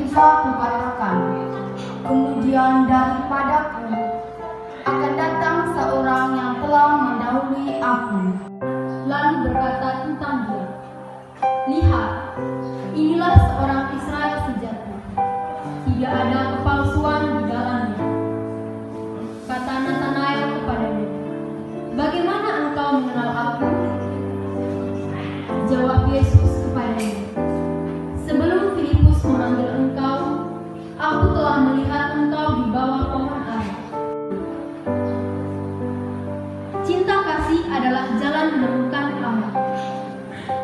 Isa kukatakan, kemudian daripadaku akan datang seorang yang telah mendahului aku. Lalu berkata tentang dia, lihat, inilah seorang Israel sejati, tidak ada kepalsuan di dalamnya. Kata Natanael kepadanya, bagaimana engkau mengenal aku? Jawab Yesus kepadanya, sebelum Filipus memanggil engkau, aku telah melihat engkau di bawah pohon ara. Cinta kasih adalah jalan menemukan Allah.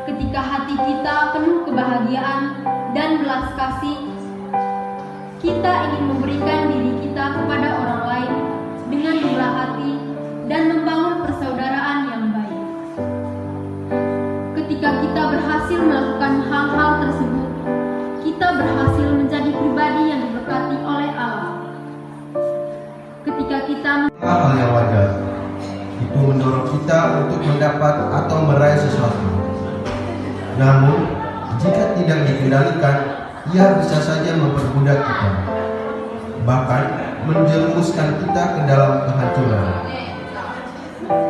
Ketika hati kita penuh kebahagiaan dan belas kasih, kita ingin memberikan diri kita kepada orang lain dengan murah hati dan membangun persaudaraan yang baik. Ketika kita berhasil melakukan hal-hal tersebut, kita berhasil menjadi pribadi yang diberkati oleh Allah. Ketika kita hal yang wajar, itu mendorong kita untuk mendapat atau meraih sesuatu. Namun, jika tidak dikendalikan, ia bisa saja memperbudak kita, bahkan menjerumuskan kita ke dalam kehancuran.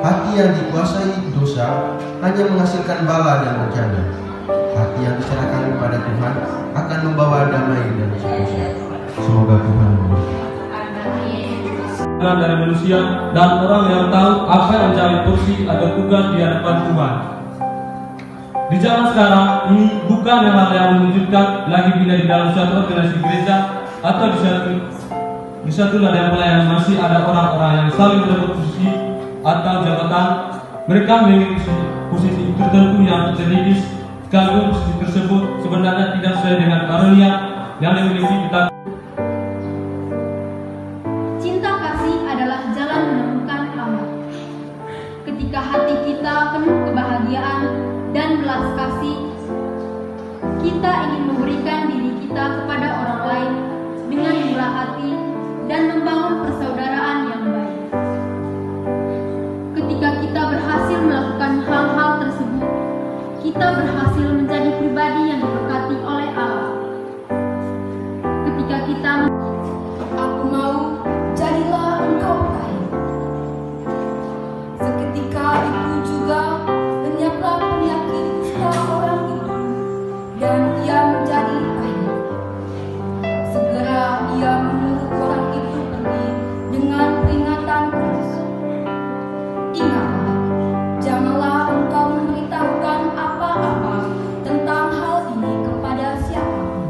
Hati yang dikuasai dosa hanya menghasilkan bala dan bencana. Hati yang diserahkan kepada Tuhan akan membawa damai dan sukacita. Semoga Tuhan memberkati. Dari manusia dan orang yang tahu apa yang menjadi porsi atau tugas di hadapan Tuhan. Di zaman sekarang ini bukan hal yang mengejutkan lagi bila di dalam suatu organisasi gereja atau di satu ladang pelayanan masih ada orang-orang yang saling berebut posisi atau jabatan. Mereka memiliki posisi tertentu yang strategis, sekaligus posisi tersebut sebenarnya tidak sesuai dengan karunia yang dimiliki kita. cinta kasih adalah jalan menemukan Allah. Ketika hati kita penuh kebahagiaan dan belas kasih, kita ingin memberikan diri kita kepada orang lain dengan murah hati dan membangun persaudaraan yang baik. Ketika kita berhasil melakukan hal-hal tersebut, kita berhasil menjadi pribadi yang diberkati oleh Allah. Ketika kita aku mau, jadilah engkau kaya. Seketika itu juga lenyaplah penyakit kusta orang itu, dan ia menjadi kaya. Segera ia menyuruh orang itu pergi dengan peringatan keras. Ingatlah, janganlah engkau memberitahukan apa-apa tentang hal ini kepada siapapun.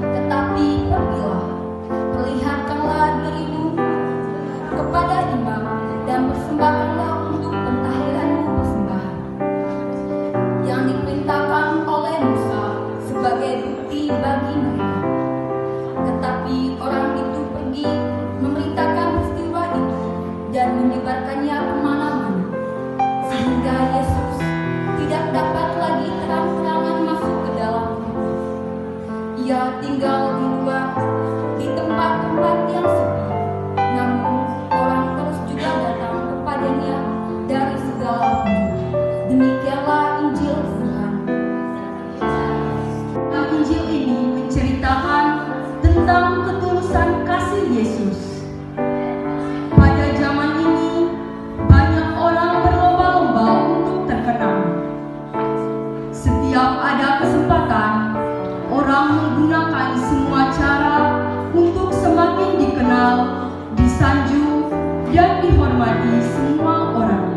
Tetapi pergilah, perlihatkanlah dirimu kepada imam dan persembahkanlah untuk pentahiranmu persembahan yang diperintahkan oleh Musa sebagai bukti bagi mereka. Tetapi orang itu pergi memberitakan peristiwa itu dan menyebarkannya kemana-mana, sehingga Yesus tidak dapat lagi terang-terangan masuk ke dalam rumah. Ia tinggal di luar, di tempat-tempat yang sepi. Namun orang terus juga datang kepadanya dari segala penjuru. Demikianlah Injil Tuhan. Injil ini menceritakan tentang ketulusan kasih Yesus. Pada zaman ini, banyak orang berlomba-lomba untuk terkenal. Setiap ada kesempatan, orang menggunakan semua cara untuk semakin dikenal, disanjung, dan dihormati semua orang.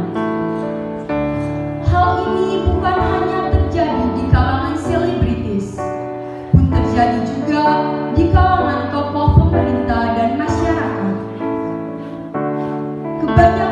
Hal ini bukan hanya terjadi di kalangan selebritis, pun terjadi juga di kalangan tokoh pemerintah dan masyarakat. Kebanyakan